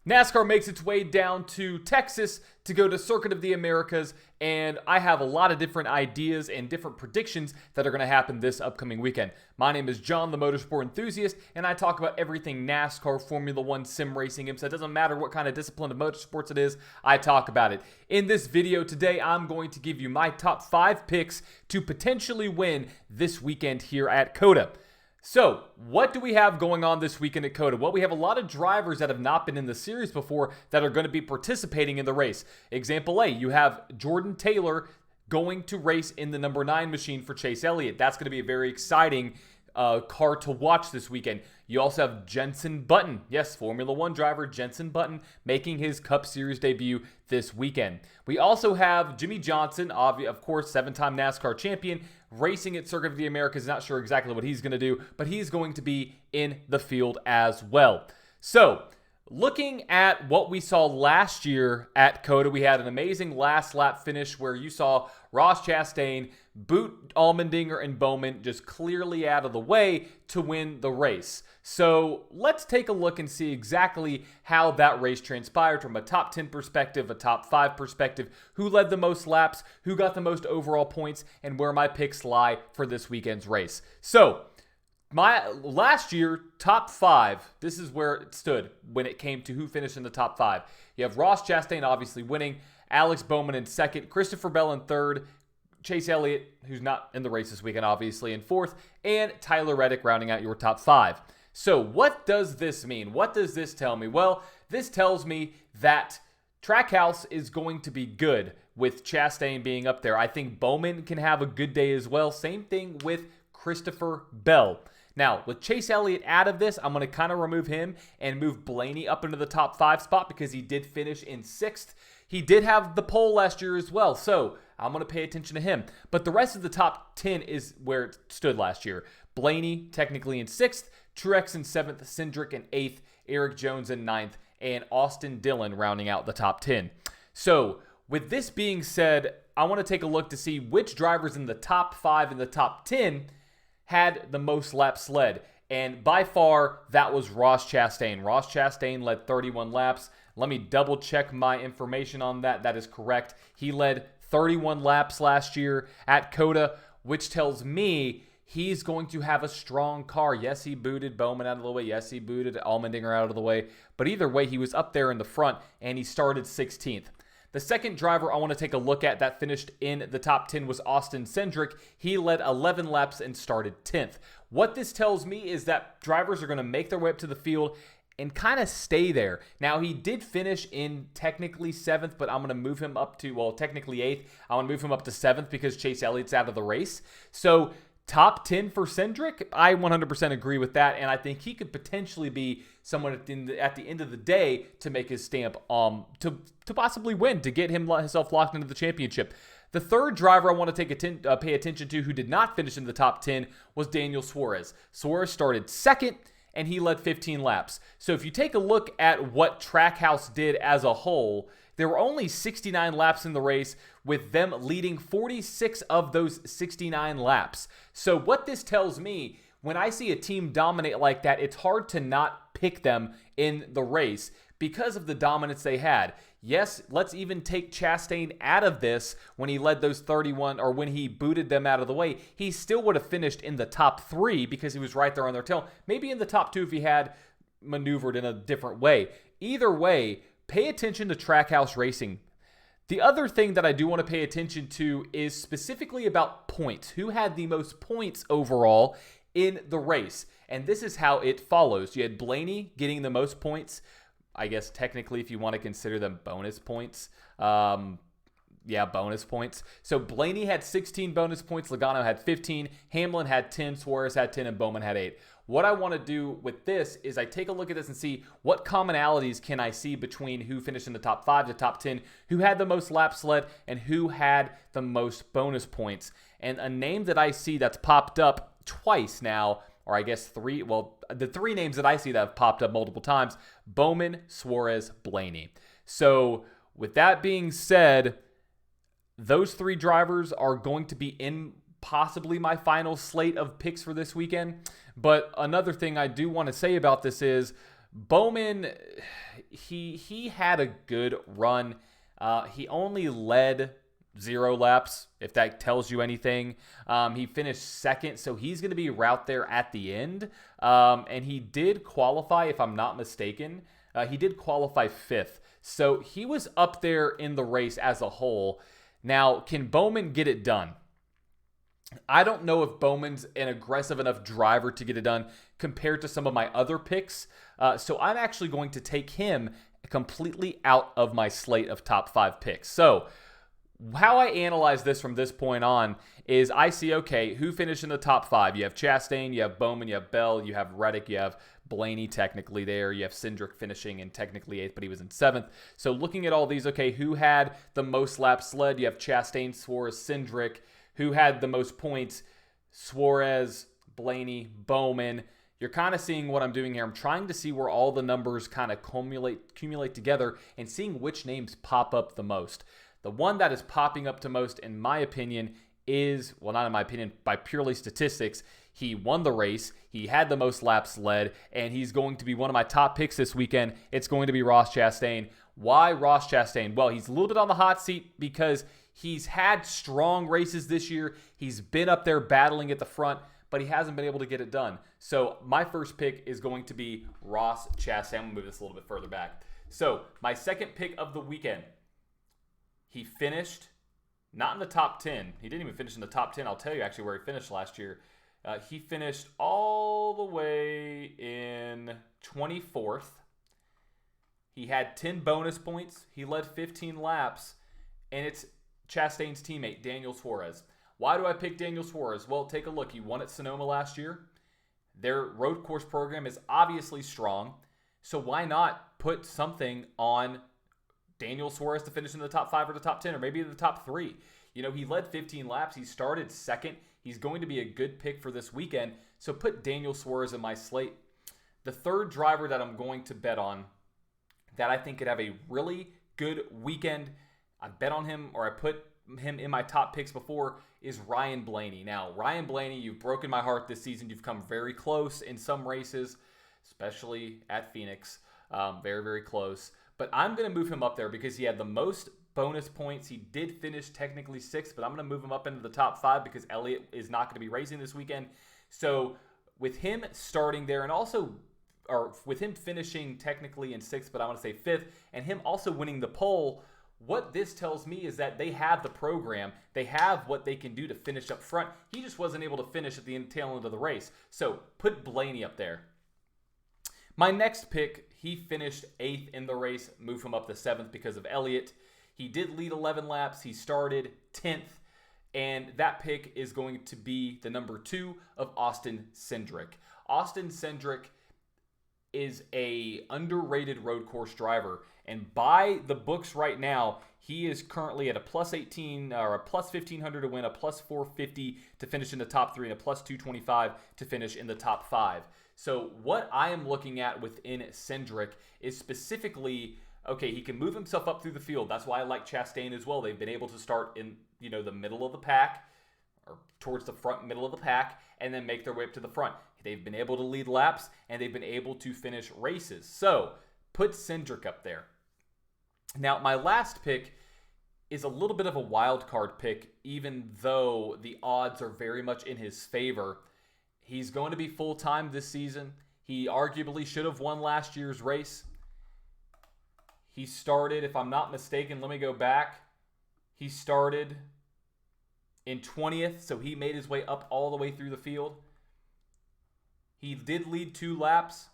NASCAR makes its way down to Texas to go to Circuit of the Americas, and I have a lot of different ideas and different predictions that are going to happen this upcoming weekend. My name is John, the motorsport enthusiast, and I talk about everything NASCAR, Formula One, sim racing, so it doesn't matter what kind of discipline of motorsports it is, I talk about it. In this video today, I'm going to give you my top 5 picks to potentially win this weekend here at COTA. So, what do we have going on this weekend at COTA? Well, we have a lot of drivers that have not been in the series before that are going to be participating in the race. Example A, you have Jordan Taylor going to race in the number 9 machine for Chase Elliott. That's going to be a very exciting car to watch this weekend. You also have Jenson Button. Yes, Formula One driver Jenson Button making his Cup Series debut this weekend. We also have Jimmy Johnson, of course, 7-time NASCAR champion, racing at Circuit of the Americas. Not sure exactly what he's going to do, but he's going to be in the field as well. So, looking at what we saw last year at COTA, we had an amazing last lap finish where you saw Ross Chastain boot Allmendinger and Bowman just clearly out of the way to win the race. So let's take a look and see exactly how that race transpired from a top 10 perspective, a top 5 perspective, who led the most laps, who got the most overall points, and where my picks lie for this weekend's race. So, my last year, top 5, this is where it stood when it came to who finished in the top 5. You have Ross Chastain obviously winning, Alex Bowman in 2nd, Christopher Bell in 3rd, Chase Elliott, who's not in the race this weekend, obviously, in 4th, and Tyler Reddick rounding out your top 5. So what does this mean? What does this tell me? Well, this tells me that Trackhouse is going to be good with Chastain being up there. I think Bowman can have a good day as well. Same thing with Christopher Bell. Now, with Chase Elliott out of this, I'm going to kind of remove him and move Blaney up into the top 5 spot because he did finish in 6th. He did have the pole last year as well, so I'm going to pay attention to him. But the rest of the top 10 is where it stood last year. Blaney technically in 6th, Truex in 7th, Cindric in 8th, Eric Jones in 9th, and Austin Dillon rounding out the top 10. So, with this being said, I want to take a look to see which drivers in the top 5 and the top 10 had the most laps led. And by far, that was Ross Chastain. Ross Chastain led 31 laps. Let me double check my information on that. That is correct. He led 31 laps last year at COTA, which tells me he's going to have a strong car. Yes, he booted Bowman out of the way. Yes, he booted Allmendinger out of the way. But either way, he was up there in the front, and he started 16th. The second driver I want to take a look at that finished in the top 10 was Austin Cindric. He led 11 laps and started 10th. What this tells me is that drivers are going to make their way up to the field and kind of stay there. Now, he did finish in technically 7th, but I'm going to move him up to, well, technically 8th. I want to move him up to 7th because Chase Elliott's out of the race. So, top 10 for Cindric, I 100% agree with that, and I think he could potentially be someone at the end of the day to make his stamp to possibly win, to get himself locked into the championship. The third driver I want to pay attention to who did not finish in the top 10 was Daniel Suarez. Suarez started 2nd, and he led 15 laps. So if you take a look at what Trackhouse did as a whole, there were only 69 laps in the race, with them leading 46 of those 69 laps. So what this tells me, when I see a team dominate like that, it's hard to not pick them in the race because of the dominance they had. Yes, let's even take Chastain out of this when he led those 31, or when he booted them out of the way. He still would have finished in the top 3 because he was right there on their tail. Maybe in the top 2 if he had maneuvered in a different way. Either way, pay attention to Trackhouse Racing. The other thing that I do want to pay attention to is specifically about points. Who had the most points overall in the race? And this is how it follows. You had Blaney getting the most points. I guess technically if you want to consider them bonus points. Bonus points. So Blaney had 16 bonus points. Logano had 15. Hamlin had 10. Suarez had 10. And Bowman had 8. What I want to do with this is I take a look at this and see what commonalities can I see between who finished in the top 5 to top 10, who had the most laps led, and who had the most bonus points. And a name that I see that's popped up twice now, or I guess 3, well, the 3 names that I see that have popped up multiple times, Bowman, Suarez, Blaney. So with that being said, those 3 drivers are going to be in possibly my final slate of picks for this weekend. But another thing I do want to say about this is Bowman, he had a good run. He only led 0 laps, if that tells you anything. He finished second, so he's going to be right there at the end. And he did qualify, if I'm not mistaken. He did qualify 5th. So he was up there in the race as a whole. Now, can Bowman get it done? I don't know if Bowman's an aggressive enough driver to get it done compared to some of my other picks. So I'm actually going to take him completely out of my slate of top 5 picks. So how I analyze this from this point on is I see, okay, who finished in the top 5? You have Chastain, you have Bowman, you have Bell, you have Reddick, you have Blaney technically there. You have Cindric finishing in technically 8th, but he was in 7th. So looking at all these, okay, who had the most laps led? You have Chastain, Suarez, Cindric. Who had the most points? Suarez, Blaney, Bowman. You're kind of seeing what I'm doing here. I'm trying to see where all the numbers kind of accumulate together and seeing which names pop up the most. The one that is popping up the most, in my opinion, is, well, not in my opinion, by purely statistics, he won the race, he had the most laps led, and he's going to be one of my top picks this weekend. It's going to be Ross Chastain. Why Ross Chastain? Well, he's a little bit on the hot seat because he's had strong races this year. He's been up there battling at the front, but he hasn't been able to get it done. So my first pick is going to be Ross Chastain. I'm going to move this a little bit further back. So my second pick of the weekend, he finished not in the top 10. He didn't even finish in the top 10. I'll tell you actually where he finished last year. He finished all the way in 24th. He had 10 bonus points. He led 15 laps. And it's Chastain's teammate, Daniel Suarez. Why do I pick Daniel Suarez? Well, take a look. He won at Sonoma last year. Their road course program is obviously strong. So why not put something on Daniel Suarez to finish in the top 5 or the top 10 or maybe the top 3? You know, he led 15 laps. He started second. He's going to be a good pick for this weekend. So put Daniel Suarez in my slate. The third driver that I'm going to bet on that I think could have a really good weekend, I bet on him, or I put him in my top picks before, is Ryan Blaney. Now, Ryan Blaney, you've broken my heart this season. You've come very close in some races, especially at Phoenix. Very, very close. But I'm going to move him up there because he had the most bonus points. He did finish technically 6th, but I'm going to move him up into the top 5 because Elliott is not going to be racing this weekend. So with him starting there and also, or with him finishing technically in 6th, but I want to say 5th, and him also winning the pole, what this tells me is that they have the program. They have what they can do to finish up front. He just wasn't able to finish at the tail end of the race. So put Blaney up there. My next pick, he finished 8th in the race. Move him up to 7th because of Elliott. He did lead 11 laps. He started 10th. And that pick is going to be the number 2 of Austin Cindric. Austin Cindric is a underrated road course driver, and by the books right now, he is currently at a plus 18 or a plus 1500 to win, a plus 450 to finish in the top 3, and a plus 225 to finish in the top 5. So what I am looking at within Cindric is specifically, okay, he can move himself up through the field. That's why I like Chastain as well. They've been able to start in, the middle of the pack, or towards the front middle of the pack, and then make their way up to the front. They've been able to lead laps, and they've been able to finish races. So put Cindric up there. Now, my last pick is a little bit of a wild card pick, even though the odds are very much in his favor. He's going to be full-time this season. He arguably should have won last year's race. He started, if I'm not mistaken, let me go back. He started in 20th, so he made his way up all the way through the field. He did lead 2 laps,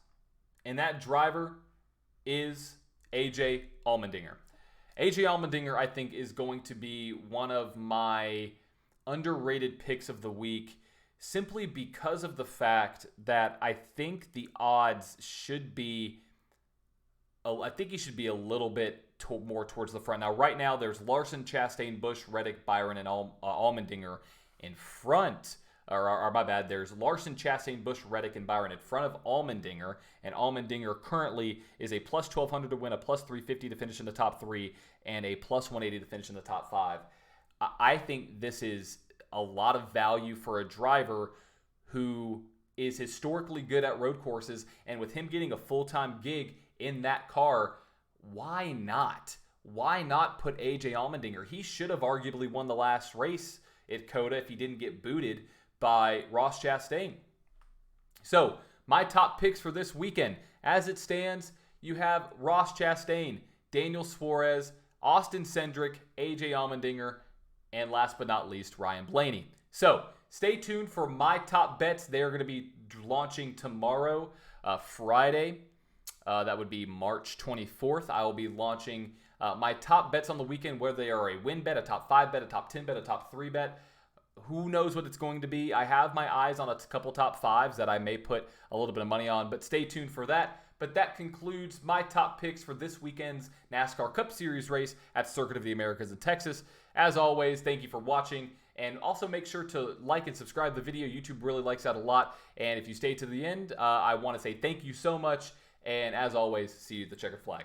and that driver is AJ Allmendinger. AJ Allmendinger, I think, is going to be one of my underrated picks of the week, simply because of the fact that I think the odds should be, I think he should be a little bit more towards the front. Now, right now, there's Larson, Chastain, Busch, Reddick, Byron, and Allmendinger in front. Or my bad, there's Larson, Chastain, Busch, Reddick, and Byron in front of Allmendinger. And Allmendinger currently is a plus 1,200 to win, a plus 350 to finish in the top 3, and a plus 180 to finish in the top 5. I think this is a lot of value for a driver who is historically good at road courses. And with him getting a full-time gig in that car, why not? Why not put AJ Allmendinger? He should have arguably won the last race at COTA if he didn't get booted by Ross Chastain. So, my top picks for this weekend, as it stands, you have Ross Chastain, Daniel Suarez, Austin Cindric, AJ Allmendinger, and last but not least, Ryan Blaney. So, stay tuned for my top bets. They're going to be launching tomorrow, Friday. That would be March 24th. I will be launching my top bets on the weekend, whether they are a win bet, a top 5 bet, a top 10 bet, a top 3 bet. Who knows what it's going to be? I have my eyes on a couple top 5s that I may put a little bit of money on, but stay tuned for that. But that concludes my top picks for this weekend's NASCAR Cup Series race at Circuit of the Americas in Texas. As always, thank you for watching. And also make sure to like and subscribe to the video. YouTube really likes that a lot. And if you stay to the end, I want to say thank you so much. And as always, see you at the checkered flag.